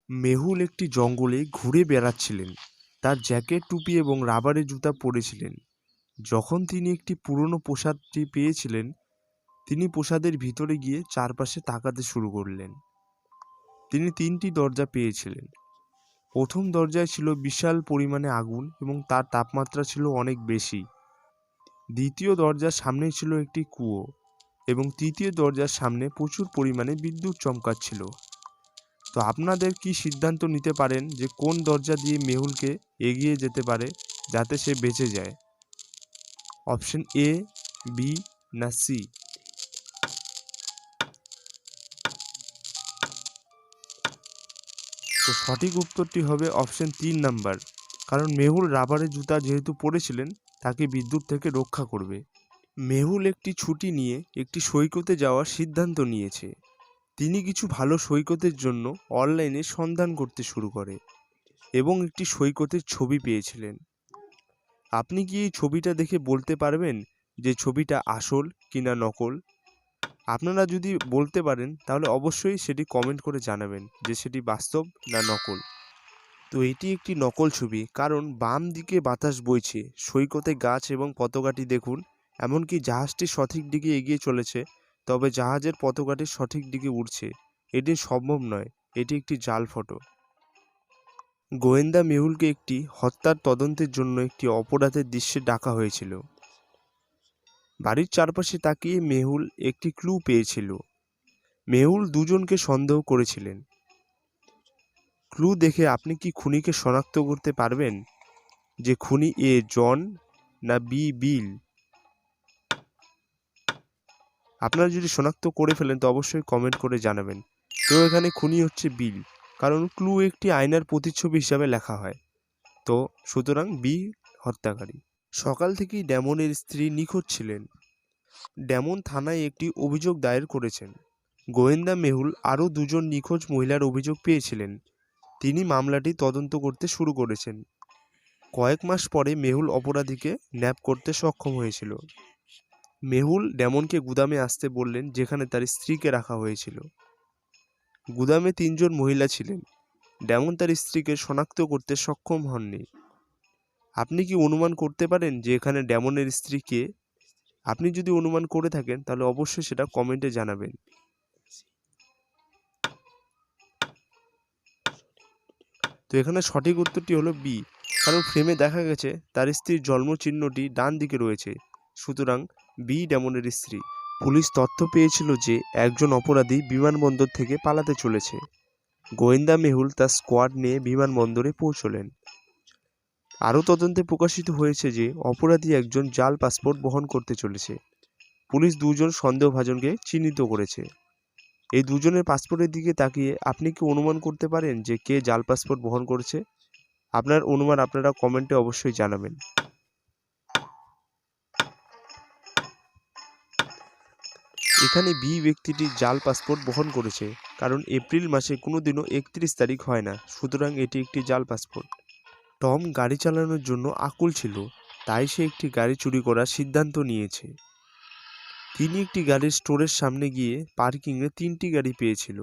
মেহুল একটি জঙ্গলে ঘুরে বেড়াচ্ছিলেন। তার জ্যাকেট, টুপি এবং রাবারের জুতা পরেছিলেন। যখন তিনি একটি পুরনো প্রাসাদটি পেয়েছিলেন, তিনি প্রাসাদের ভিতরে গিয়ে চারপাশে তাকাতে শুরু করলেন। তিনি তিনটি দরজা পেয়েছিলেন। প্রথম দরজায় ছিল বিশাল পরিমাণে আগুন এবং তার তাপমাত্রা ছিল অনেক বেশি। দ্বিতীয় দরজার সামনে ছিল একটি কুয়ো এবং তৃতীয় দরজার সামনে প্রচুর পরিমাণে বিদ্যুৎ চমকাচ্ছিল। তো আপনাদের কি সিদ্ধান্ত নিতে পারেন যে কোন দরজা দিয়ে মেহুলকে এগিয়ে যেতে পারে যাতে সে বেঁচে যায়? অপশন এ, বি না সি? তো সঠিক উত্তরটি হবে অপশন 3 নাম্বার, কারণ মেহুল রাবারের জুতা যেহেতু পরেছিলেন তাকে বিদ্যুৎ থেকে রক্ষা করবে। মেহুল একটি ছুটি নিয়ে একটি সৈকতে যাওয়ার সিদ্ধান্ত নিয়েছে। তিনি কিছু ভালো সৈকতের জন্য অনলাইনে সন্ধান করতে শুরু করে এবং একটি সৈকতের ছবি পেয়েছিলেন। আপনি কি এই ছবিটা দেখে বলতে পারবেন যে ছবিটা আসল কিনা নকল? আপনারা যদি বলতে পারেন তাহলে অবশ্যই সেটি কমেন্ট করে জানাবেন যে সেটি বাস্তব না নকল। তো এটি একটি নকল ছবি, কারণ বাম দিকে বাতাস বইছে, সৈকতে গাছ এবং পতাকাটি দেখুন, এমনকি জাহাজটি সঠিক দিকে এগিয়ে চলেছে, তবে জাহাজের পতাকাটি সঠিক দিকে উড়ছে। এটি সম্ভব নয়, এটি একটি জাল ফটো। গোয়েন্দা মেহুলকে একটি হত্যার তদন্তের জন্য একটি অপরাধের দৃশ্যে ডাকা হয়েছিল। বাড়ির চারপাশে তাকিয়ে মেহুল একটি ক্লু পেয়েছিল। মেহুল দুজনকে সন্দেহ করেছিলেন। ক্লু দেখে আপনি কি খুনিকে শনাক্ত করতে পারবেন যে খুনি এ জন না বি বিল? আপনারা যদি শনাক্ত করে ফেলেন তো অবশ্যই কমেন্ট করে জানাবেন। তো এখানে খুনি হচ্ছে বিল, কারণ ক্লু একটি আয়নার প্রতিচ্ছবি হিসাবে লেখা হয়। তো সুতরাং বি হত্যাকারী। সকাল থেকেই ড্যামনের স্ত্রী নিখোঁজ ছিলেন। ড্যামন থানায় একটি অভিযোগ দায়ের করেছেন। গোয়েন্দা মেহুল আরও দুজন নিখোঁজ মহিলার অভিযোগ পেয়েছিলেন। তিনি মামলাটি তদন্ত করতে শুরু করেছেন। কয়েক মাস পরে মেহুল অপরাধীকে ন্যাপ করতে সক্ষম হয়েছিল। মেহুল ড্যামনকে গুদামে আসতে বললেন যেখানে তার স্ত্রীকে রাখা হয়েছিল। গুদামে 3জন মহিলা ছিলেন। ড্যামন তার স্ত্রীকে শনাক্ত করতে সক্ষম হননি। আপনি কি অনুমান করতে পারেন যে এখানে ড্যামনের স্ত্রী কে? আপনি যদি অনুমান করে থাকেন তাহলে অবশ্যই সেটা কমেন্টে জানাবেন। তো এখানে সঠিক উত্তরটি হলো বি, কারণ ফ্রেমে দেখা গেছে তার স্ত্রীর জন্ম চিহ্নটি ডান দিকে রয়েছে, সুতরাং বি ড্যামনের স্ত্রী। পুলিশ তথ্য পেয়েছিল যে একজন অপরাধী বিমানবন্দর থেকে পালাতে চলেছে। গোয়েন্দা মেহুল তার স্কোয়াড নিয়ে বিমানবন্দরে পৌঁছলেন। আরও তদন্তে প্রকাশিত হয়েছে যে অপরাধী একজন জাল পাসপোর্ট বহন করতে চলেছে। পুলিশ দুজন সন্দেহভাজনকে চিহ্নিত করেছে। এই দুজনের পাসপোর্টের দিকে তাকিয়ে আপনি কি অনুমান করতে পারেন যে কে জাল পাসপোর্ট বহন করেছে? আপনার অনুমান আপনারা কমেন্টে অবশ্যই জানাবেন। এখানে বি ব্যক্তিটি জাল পাসপোর্ট বহন করেছে, কারণ এপ্রিল মাসে কোনোদিনও 31 তারিখ হয় না, সুতরাং এটি একটি জাল পাসপোর্ট। টম গাড়ি চালানোর জন্য আকুল ছিল, তাই সে একটি গাড়ি চুরি করার সিদ্ধান্ত নিয়েছে। তিনি একটি গাড়ির স্টোরের সামনে গিয়ে পার্কিংয়ে 3টি গাড়ি পেয়েছিল।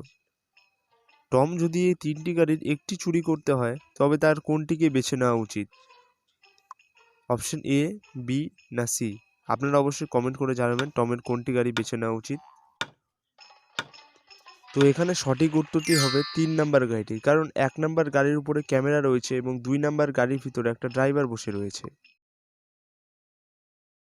টম যদি এই 3টি গাড়ির একটি চুরি করতে হয় তবে তার কোনটিকে বেছে নেওয়া উচিত? অপশন এ, বি না সি? আপনারা অবশ্যই কমেন্ট করে জানাবেন টমের কোনটি গাড়ি বেছে নেওয়া উচিত। তো এখানে সঠিক উত্তরটি হবে 3 নাম্বার গাড়িটি, কারণ 1 নাম্বার গাড়ির উপরে ক্যামেরা রয়েছে এবং 2 নাম্বার গাড়ির ভিতরে একটা ড্রাইভার বসে রয়েছে।